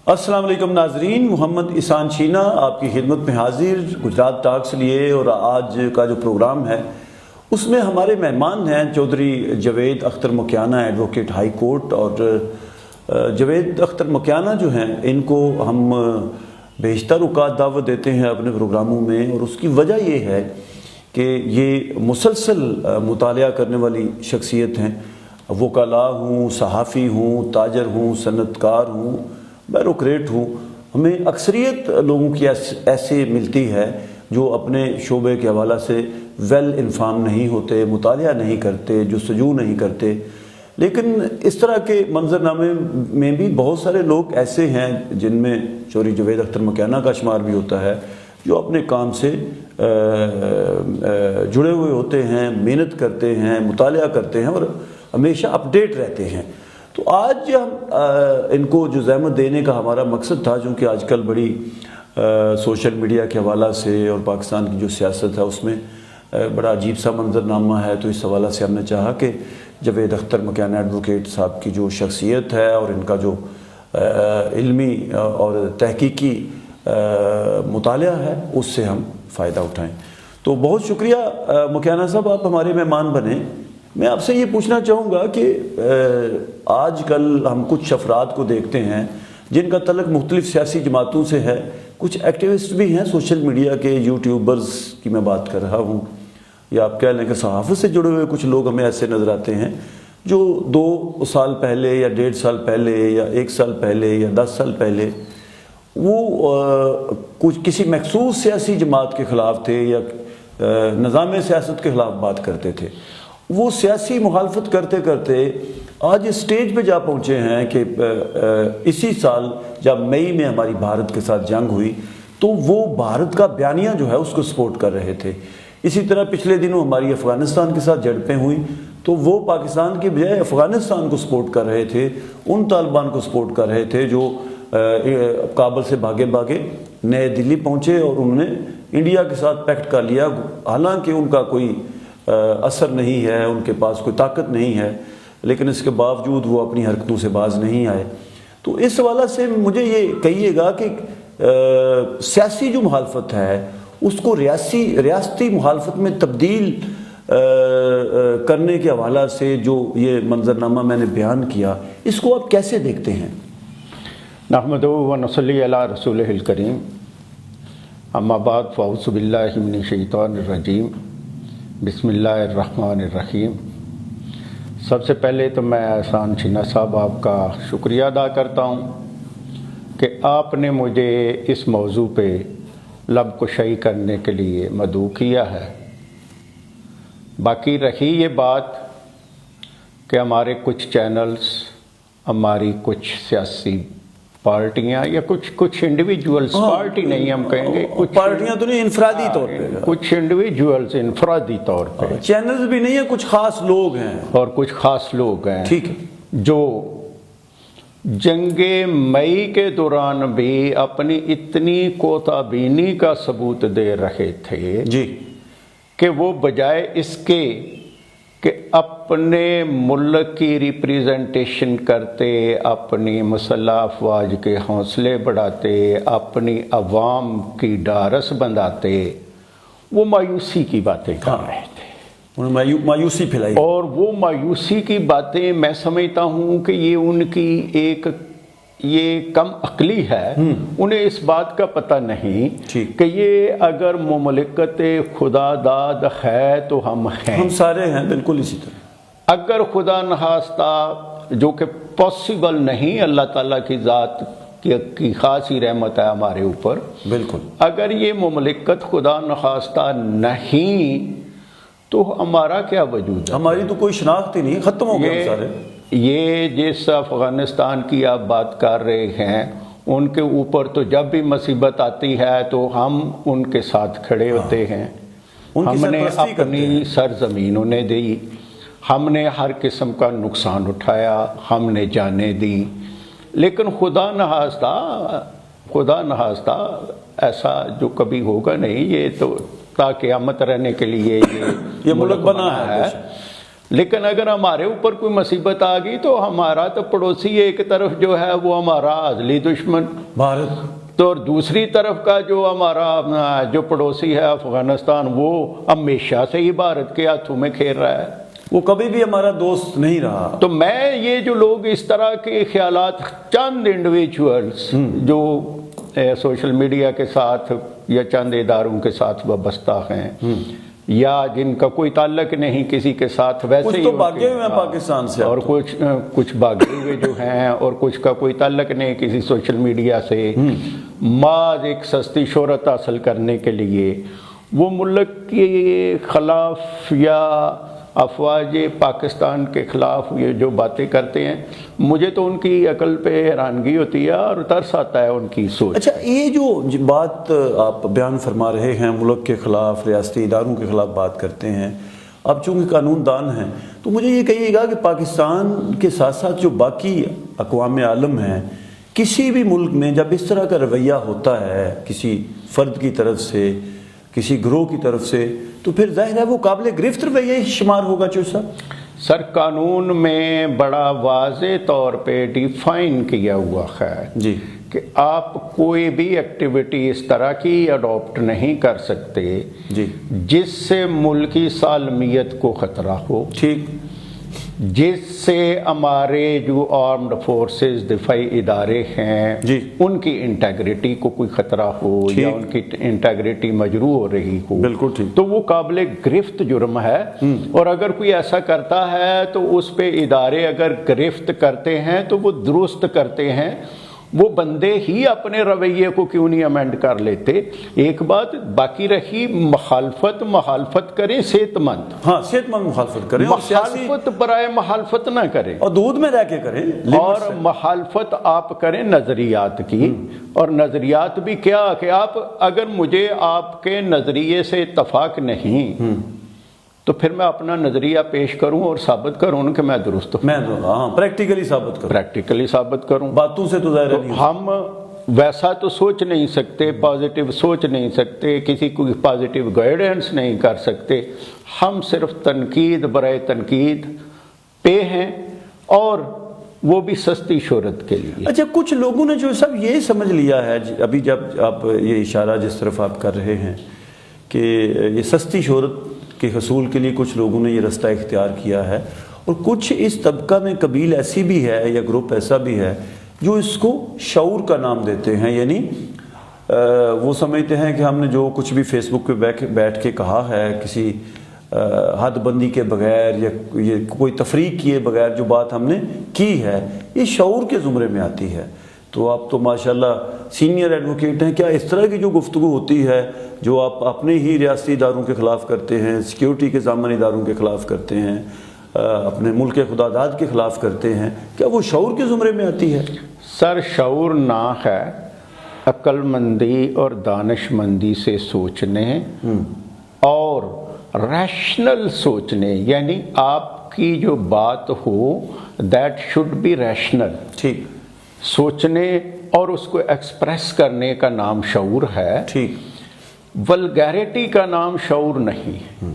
السلام علیکم ناظرین، محمد احسان شینا آپ کی خدمت میں حاضر گجرات ٹاکس لیے، اور آج کا جو پروگرام ہے اس میں ہمارے مہمان ہیں Chaudhry Javed Akhtar Makiana, advocate high court. اور جاوید اختر مکیانہ جو ہیں ان کو ہم بیشتر اوقات دعوت دیتے ہیں اپنے پروگراموں میں، اور اس کی وجہ یہ ہے کہ یہ مسلسل مطالعہ کرنے والی شخصیت ہیں۔ وکلاء ہوں، صحافی ہوں، تاجر ہوں، صنعت کار ہوں، بیوروکریٹ ہوں، ہمیں اکثریت لوگوں کی ایسے ملتی ہے جو اپنے شعبے کے حوالہ سے ویل انفارم نہیں ہوتے، مطالعہ نہیں کرتے، جستجو نہیں کرتے۔ لیکن اس طرح کے منظرنامے میں بھی بہت سارے لوگ ایسے ہیں جن میں چودھری جاوید اختر مکیانہ کا شمار بھی ہوتا ہے، جو اپنے کام سے جڑے ہوئے ہوتے ہیں، محنت کرتے ہیں، مطالعہ کرتے ہیں اور ہمیشہ اپڈیٹ رہتے ہیں۔ تو آج ہم ان کو جو زحمت دینے کا ہمارا مقصد تھا، چونکہ آج کل بڑی سوشل میڈیا کے حوالہ سے اور پاکستان کی جو سیاست ہے اس میں بڑا عجیب سا منظرنامہ ہے، تو اس حوالہ سے ہم نے چاہا کہ جاوید اختر مکیانہ ایڈوکیٹ صاحب کی جو شخصیت ہے اور ان کا جو علمی اور تحقیقی مطالعہ ہے اس سے ہم فائدہ اٹھائیں۔ تو بہت شکریہ مکیانہ صاحب، آپ ہمارے مہمان بنیں۔ میں آپ سے یہ پوچھنا چاہوں گا کہ آج کل ہم کچھ افراد کو دیکھتے ہیں جن کا تعلق مختلف سیاسی جماعتوں سے ہے، کچھ ایکٹیوسٹ بھی ہیں سوشل میڈیا کے، یوٹیوبرز کی میں بات کر رہا ہوں، یا آپ کہہ لیں کہ صحافت سے جڑے ہوئے کچھ لوگ ہمیں ایسے نظر آتے ہیں جو 2 سال پہلے یا 1.5 سال پہلے یا 1 سال پہلے یا 10 سال پہلے وہ کچھ کسی مخصوص سیاسی جماعت کے خلاف تھے یا نظام سیاست کے خلاف بات کرتے تھے۔ وہ سیاسی مخالفت کرتے کرتے آج اس سٹیج پہ جا پہنچے ہیں کہ اسی سال جب مئی میں ہماری بھارت کے ساتھ جنگ ہوئی تو وہ بھارت کا بیانیہ جو ہے اس کو سپورٹ کر رہے تھے۔ اسی طرح پچھلے دنوں ہماری افغانستان کے ساتھ جھڑپیں ہوئیں تو وہ پاکستان کی بجائے افغانستان کو سپورٹ کر رہے تھے، ان طالبان کو سپورٹ کر رہے تھے جو کابل سے بھاگے بھاگے نئے دلی پہنچے اور انہوں نے انڈیا کے ساتھ پیکٹ کر لیا، حالانکہ ان کا کوئی اثر نہیں ہے، ان کے پاس کوئی طاقت نہیں ہے، لیکن اس کے باوجود وہ اپنی حرکتوں سے باز نہیں آئے۔ تو اس حوالے سے مجھے یہ کہیے گا کہ سیاسی جو مخالفت ہے اس کو ریاستی مخالفت میں تبدیل کرنے کے حوالہ سے جو یہ منظرنامہ میں نے بیان کیا، اس کو آپ کیسے دیکھتے ہیں؟ نحمدہ و نصلی علی رسولہ الکریم، اما بعد فاعوذ باللہ من الشیطان الرجیم، بسم اللہ الرحمن الرحیم۔ سب سے پہلے تو میں احسان شینا صاحب آپ کا شکریہ ادا کرتا ہوں کہ آپ نے مجھے اس موضوع پہ لب کشائی کرنے کے لیے مدعو کیا ہے۔ باقی رہی یہ بات کہ ہمارے کچھ چینلز، ہماری کچھ سیاسی پارٹیاں یا کچھ انڈیویجولز، پارٹی نہیں ہم کہیں گے، کچھ پارٹیاں تو نہیں، انفرادی طور پہ کچھ انڈیویجولز انفرادی طور پہ، چینلز بھی نہیں ہیں، کچھ خاص لوگ ہیں اور کچھ خاص لوگ ہیں، ٹھیک ہے، جو جنگ مئی کے دوران بھی اپنی اتنی کوتا بینی کا ثبوت دے رہے تھے جی کہ وہ بجائے اس کے کہ اپنے ملک کی ریپریزنٹیشن کرتے، اپنی مسلح افواج کے حوصلے بڑھاتے، اپنی عوام کی ڈھارس بندھاتے، وہ مایوسی کی باتیں کر رہے تھے، انہوں نے مایوسی پھیلائی، اور وہ مایوسی کی باتیں میں سمجھتا ہوں کہ یہ ان کی ایک کم عقلی ہے۔ انہیں اس بات کا پتہ نہیں کہ یہ اگر مملکت خدا داد ہے تو ہم ہیں، ہم سارے ہیں، بالکل اسی طرح۔ اگر خدا نخواستہ، جو کہ پاسبل نہیں، اللہ تعالیٰ کی ذات کی خاص ہی رحمت ہے ہمارے اوپر، بالکل، اگر یہ مملکت خدا نخواستہ نہیں تو ہمارا کیا وجود ہے؟ ہماری تو کوئی شناخت ہی نہیں، ختم ہو گئے سارے۔ یہ جس افغانستان کی آپ بات کر رہے ہیں، ان کے اوپر تو جب بھی مصیبت آتی ہے تو ہم ان کے ساتھ کھڑے ہوتے ہیں، ہم نے اپنی سرزمین انہیں دی، ہم نے ہر قسم کا نقصان اٹھایا، ہم نے جانیں دی، لیکن خدا نخواستہ ایسا جو کبھی ہوگا نہیں، یہ تو تا قیامت رہنے کے لیے یہ ملک بنا ہے۔ لیکن اگر ہمارے اوپر کوئی مصیبت آ گئی تو ہمارا تو پڑوسی ایک طرف جو ہے وہ ہمارا ازلی دشمن بھارت، تو، اور دوسری طرف کا جو ہمارا جو پڑوسی ہے افغانستان، وہ ہمیشہ سے ہی بھارت کے ہاتھوں میں کھیل رہا ہے، وہ کبھی بھی ہمارا دوست نہیں رہا۔ تو میں یہ جو لوگ اس طرح کے خیالات، چند انڈیویجولز جو سوشل میڈیا کے ساتھ یا چند اداروں کے ساتھ وابستہ ہیں یا جن کا کوئی تعلق نہیں کسی کے ساتھ، ویسے کچھ ہی تو ان بھاگے کے- ہوئے ہیں پاکستان سے، اور کچھ بھاگے ہوئے جو ہیں، اور کچھ کا کوئی تعلق نہیں کسی سوشل میڈیا سے، محض ایک سستی شہرت حاصل کرنے کے لیے وہ ملک کے خلاف یا افواج پاکستان کے خلاف یہ جو باتیں کرتے ہیں، مجھے تو ان کی عقل پہ حیرانگی ہوتی ہے اور ترس آتا ہے ان کی سوچ۔ اچھا، یہ جو بات آپ بیان فرما رہے ہیں، ملک کے خلاف، ریاستی اداروں کے خلاف بات کرتے ہیں، آپ چونکہ قانون دان ہیں تو مجھے یہ کہیے گا کہ پاکستان کے ساتھ ساتھ جو باقی اقوام عالم ہیں، کسی بھی ملک میں جب اس طرح کا رویہ ہوتا ہے کسی فرد کی طرف سے، کسی گروہ کی طرف سے، تو پھر ظاہر ہے وہ قابل گرفت رویہ شمار ہوگا چوہدری صاحب۔ سر، قانون میں بڑا واضح طور پہ ڈیفائن کیا ہوا ہے جی، کہ آپ کوئی بھی ایکٹیویٹی اس طرح کی اڈاپٹ نہیں کر سکتے جی، جس سے ملکی سالمیت کو خطرہ ہو، ٹھیک، جس سے ہمارے جو آرمڈ فورسز دفاعی ادارے ہیں جی، ان کی انٹیگریٹی کو کوئی خطرہ ہو ٹھیک، یا ان کی انٹیگریٹی مجروح ہو رہی ہو، بالکل ٹھیک، تو وہ قابل گرفت جرم ہے۔ اور اگر کوئی ایسا کرتا ہے تو اس پہ ادارے اگر گرفت کرتے ہیں تو وہ درست کرتے ہیں، وہ بندے ہی اپنے رویے کو کیوں نہیں امینڈ کر لیتے۔ ایک بات باقی رہی، مخالفت کریں صحت مند، ہاں، صحت مند مخالفت کریں، اور سیاسی مخالفت برائے مخالفت نہ کریں، اور دودھ میں رہ کے کریں، اور مخالفت آپ کریں نظریات کی، اور نظریات بھی کیا کہ آپ اگر مجھے آپ کے نظریے سے اتفاق نہیں تو پھر میں اپنا نظریہ پیش کروں اور ثابت کروں کہ میں درست ہوں، میں ہاں پریکٹیکلی ثابت کروں، پریکٹیکلی ثابت کروں۔ باتوں سے تو ظاہر تو نہیں ہو ہم ویسا تو سوچ نہیں سکتے، پازیٹیو سوچ نہیں سکتے، کسی کو پازیٹیو گائیڈنس نہیں کر سکتے، ہم صرف تنقید برائے تنقید پہ ہیں، اور وہ بھی سستی شہرت کے لیے۔ اچھا، کچھ لوگوں نے جو سب یہ سمجھ لیا ہے، ابھی جب آپ یہ اشارہ جس طرف آپ کر رہے ہیں کہ یہ سستی شہرت کے حصول کے لیے کچھ لوگوں نے یہ رستہ اختیار کیا ہے، اور کچھ اس طبقہ میں قبیل ایسی بھی ہے یا گروپ ایسا بھی ہے جو اس کو شعور کا نام دیتے ہیں، یعنی وہ سمجھتے ہیں کہ ہم نے جو کچھ بھی فیس بک پہ بیٹھ کے کہا ہے، کسی حد بندی کے بغیر یا یہ کوئی تفریق کیے بغیر جو بات ہم نے کی ہے، یہ شعور کے زمرے میں آتی ہے۔ تو آپ تو ماشاءاللہ سینئر ایڈوکیٹ ہیں، کیا اس طرح کی جو گفتگو ہوتی ہے جو آپ اپنے ہی ریاستی اداروں کے خلاف کرتے ہیں، سیکیورٹی کے ضامن اداروں کے خلاف کرتے ہیں، اپنے ملک خدا داد کے خلاف کرتے ہیں، کیا وہ شعور کے زمرے میں آتی ہے؟ سر، شعور نہ ہے، عقل مندی اور دانش مندی سے سوچنے اور ریشنل سوچنے، یعنی آپ کی جو بات ہو دیٹ شوڈ بی ریشنل، ٹھیک، سوچنے اور اس کو ایکسپریس کرنے کا نام شعور ہے، ٹھیک، ولگیرٹی کا نام شعور نہیں۔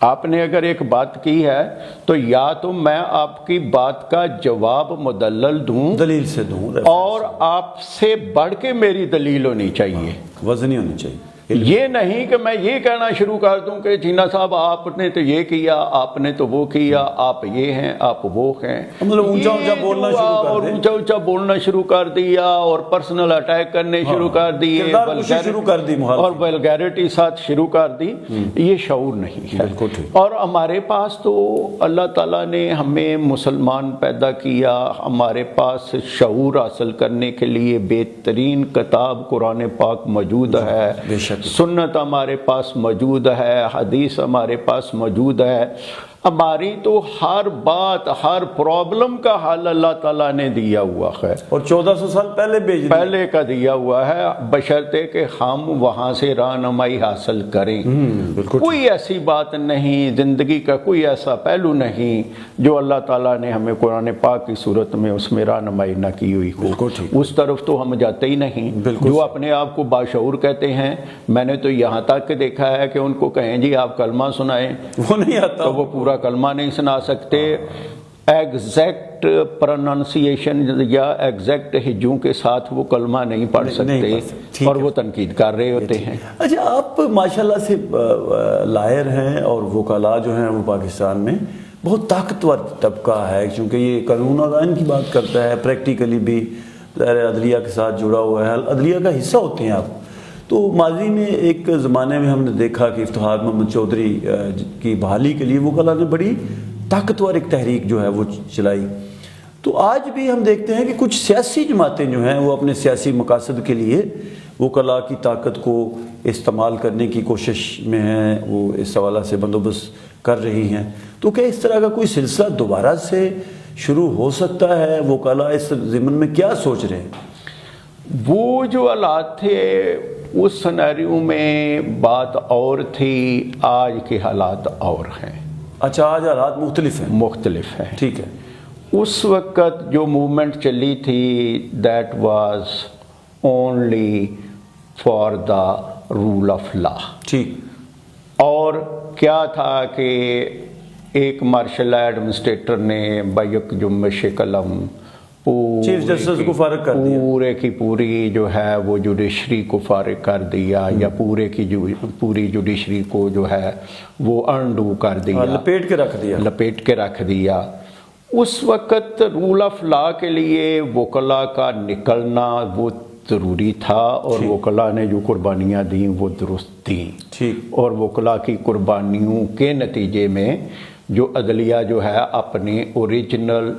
آپ نے اگر ایک بات کی ہے تو یا تو میں آپ کی بات کا جواب مدلل دوں، دلیل سے دوں، اور آپ سے بڑھ کے میری دلیل ہونی چاہیے، وزنی ہونی چاہیے، یہ نہیں کہ میں یہ کہنا شروع کر دوں کہ جینا صاحب آپ نے تو یہ کیا، آپ نے تو وہ کیا، آپ یہ ہیں، آپ وہ ہیں، مطلب اونچا اونچا بولنا شروع کر اور دیں، اونچا اونچا بولنا شروع کر دیا، اور پرسنل اٹیک کرنے شروع کر دیے، کردار کشی شروع کر دی، اور ولگیرٹی ساتھ شروع کر دی، یہ شعور نہیں ہے۔ بالکل ٹھیک۔ اور ہمارے پاس تو اللہ تعالیٰ نے ہمیں مسلمان پیدا کیا، ہمارے پاس شعور حاصل کرنے کے لیے بہترین کتاب قرآن پاک موجود ہے، بے شک، سنت ہمارے پاس موجود ہے، حدیث ہمارے پاس موجود ہے، ہماری تو ہر بات، ہر پرابلم کا حل اللہ تعالیٰ نے دیا ہوا ہے، اور 1400 سال پہلے بھیج دیا، پہلے کا دیا ہوا ہے، بشرطے کہ ہم وہاں سے رہنمائی حاصل کریں۔ بالکل، کوئی ایسی بات نہیں، زندگی کا کوئی ایسا پہلو نہیں جو اللہ تعالیٰ نے ہمیں قرآن پاک کی صورت میں اس میں رہنمائی نہ کی ہوئی ہو، بالکل ٹھیک، اس طرف تو ہم جاتے ہی نہیں۔ بالکل، جو اپنے آپ کو باشعور کہتے ہیں، میں نے تو یہاں تک دیکھا ہے کہ ان کو کہیں جی آپ کلمہ سنائیں وہ نہیں آتا، تو وہ پورا کا کلمہ نہیں سنا سکتے، ایگزیکٹ پروننسیشن یا ایگزیکٹ ہجوں کے ساتھ وہ کلمہ نہیں پڑھ سکتے اور وہ تنقید کر رہے ہوتے ہیں۔ اچھا، آپ ماشاءاللہ سے لائر ہیں اور وکلاء جو ہیں وہ پاکستان میں بہت طاقتور طبقہ ہے، کیونکہ یہ قانون اور آئین کی بات کرتا ہے، پریکٹیکلی بھی ظاہر عدلیہ کے ساتھ جڑا ہوا ہے، عدلیہ کا حصہ ہوتے ہیں آپ۔ تو ماضی میں ایک زمانے میں ہم نے دیکھا کہ افتخار محمد چودھری کی بحالی کے لیے وکلاء نے بڑی طاقتور ایک تحریک جو ہے وہ چلائی۔ تو آج بھی ہم دیکھتے ہیں کہ کچھ سیاسی جماعتیں جو ہیں وہ اپنے سیاسی مقاصد کے لیے وکلاء کی طاقت کو استعمال کرنے کی کوشش میں ہیں، وہ اس حوالے سے بندوبست کر رہی ہیں۔ تو کیا اس طرح کا کوئی سلسلہ دوبارہ سے شروع ہو سکتا ہے؟ وکلاء اس ضمن میں کیا سوچ رہے ہیں؟ وہ جو حالات تھے اس سینیریو میں بات اور تھی، آج کے حالات اور ہیں۔ اچھا، آج حالات مختلف ہیں۔ ٹھیک ہے۔ اس وقت جو موومنٹ چلی تھی that was only for the rule of law, ٹھیک، اور کیا تھا کہ ایک مارشل ایڈمنسٹریٹر نے بیک جنبش قلم چیف جسٹس کو فارغ کر دیا، پورے کی پوری جو ہے وہ جوڈیشری کو فارغ کر دیا، یا پورے کی پوری جوڈیشری کو جو ہے وہ انڈو کر دیا، لپیٹ کے رکھ دیا۔ اس وقت رول آف لا کے لیے وکلاء کا نکلنا وہ ضروری تھا، اور وکلاء نے جو قربانیاں دیں وہ درست دیں، اور وکلاء کی قربانیوں کے نتیجے میں جو عدلیہ جو ہے اپنے اوریجنل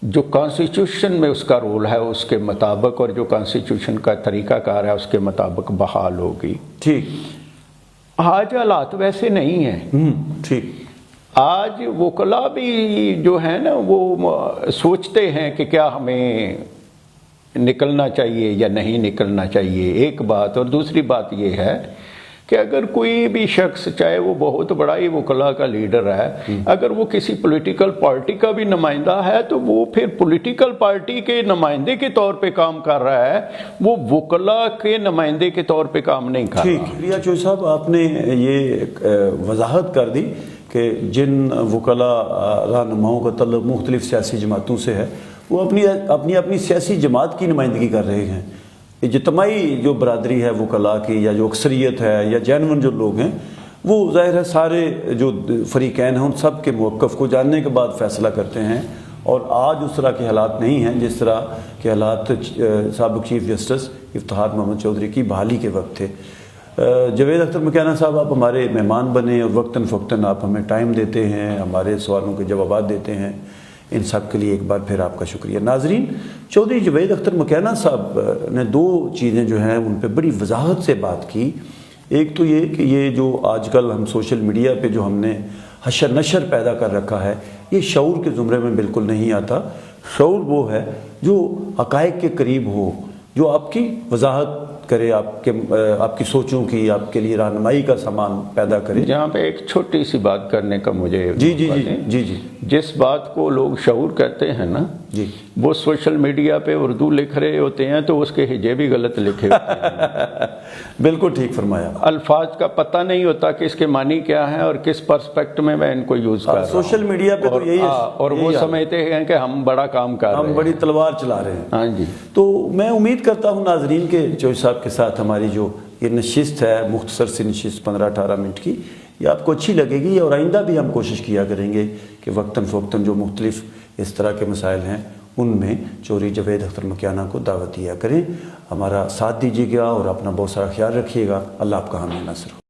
جو کانسٹیٹیوشن میں اس کا رول ہے اس کے مطابق، اور جو کانسٹیٹیوشن کا طریقہ کار ہے اس کے مطابق بحال ہوگی۔ ٹھیک، آج حالات ویسے نہیں ہیں۔ ٹھیک، آج وکلاء بھی جو ہے نا وہ سوچتے ہیں کہ کیا ہمیں نکلنا چاہیے یا نہیں نکلنا چاہیے، ایک بات۔ اور دوسری بات یہ ہے کہ اگر کوئی بھی شخص، چاہے وہ بہت بڑا ہی وکلاء کا لیڈر ہے، اگر وہ کسی پولیٹیکل پارٹی کا بھی نمائندہ ہے تو وہ پھر پولیٹیکل پارٹی کے نمائندے کے طور پہ کام کر رہا ہے، وہ وکلاء کے نمائندے کے طور پہ کام نہیں کر رہا۔ ٹھیک، ریا چوہدری صاحب، آپ نے یہ وضاحت کر دی کہ جن وکلاء رہنماؤں کا تعلق مختلف سیاسی جماعتوں سے ہے، وہ اپنی سیاسی جماعت کی نمائندگی کر رہے ہیں۔ اجتماعی جو برادری ہے وکلاء کی، یا جو اکثریت ہے، یا جینون جو لوگ ہیں، وہ ظاہر ہے سارے جو فریقین ہیں ان سب کے موقف کو جاننے کے بعد فیصلہ کرتے ہیں۔ اور آج اس طرح کے حالات نہیں ہیں جس طرح کے حالات سابق چیف جسٹس افتخار محمد چودھری کی بحالی کے وقت تھے۔ جاوید اختر مکینہ صاحب، آپ ہمارے مہمان بنے اور وقتاً فوقتاً آپ ہمیں ٹائم دیتے ہیں، ہمارے سوالوں کے جوابات دیتے ہیں، ان سب کے لیے ایک بار پھر آپ کا شکریہ۔ ناظرین، چودھری جاوید اختر مکینہ صاحب نے دو چیزیں جو ہیں ان پہ بڑی وضاحت سے بات کی۔ ایک تو یہ کہ یہ جو آج کل ہم سوشل میڈیا پہ جو ہم نے حشر نشر پیدا کر رکھا ہے، یہ شعور کے زمرے میں بالکل نہیں آتا۔ شعور وہ ہے جو حقائق کے قریب ہو، جو آپ کی وضاحت کرے، آپ کی سوچوں کی، آپ کے لیے رہنمائی کا سامان پیدا کرے۔ جہاں پہ ایک چھوٹی سی بات کرنے کا مجھے جی جس بات کو لوگ شعور کہتے ہیں نا، جی، وہ سوشل میڈیا پہ اردو لکھ رہے ہوتے ہیں تو اس کے ہجے بھی غلط لکھے ہوتے ہیں۔ بالکل ٹھیک فرمایا۔ الفاظ کا پتہ نہیں ہوتا کہ اس کے معنی کیا ہیں اور کس پرسپیکٹ میں ان کو یوز کر رہا ہوں۔ سوشل میڈیا پہ تو یہی ہے، اور وہ سمجھتے ہیں کہ ہم بڑا کام کر رہے ہیں، ہم بڑی تلوار چلا رہے ہیں۔ ہاں جی۔ تو میں امید کرتا ہوں ناظرین کے چوہدری صاحب کے ساتھ ہماری جو یہ نشست ہے، مختصر سی نشست 15-18 منٹ کی، یہ آپ کو اچھی لگے گی، اور آئندہ بھی ہم کوشش کیا کریں گے کہ وقتاً فوقتاً جو مختلف اس طرح کے مسائل ہیں ان میں چودھری جاوید اختر مکینہ کو دعوت دیا کریں۔ ہمارا ساتھ دیجیے گا اور اپنا بہت سارا خیال رکھیے گا۔ اللہ آپ کا حامی ناصر ہو۔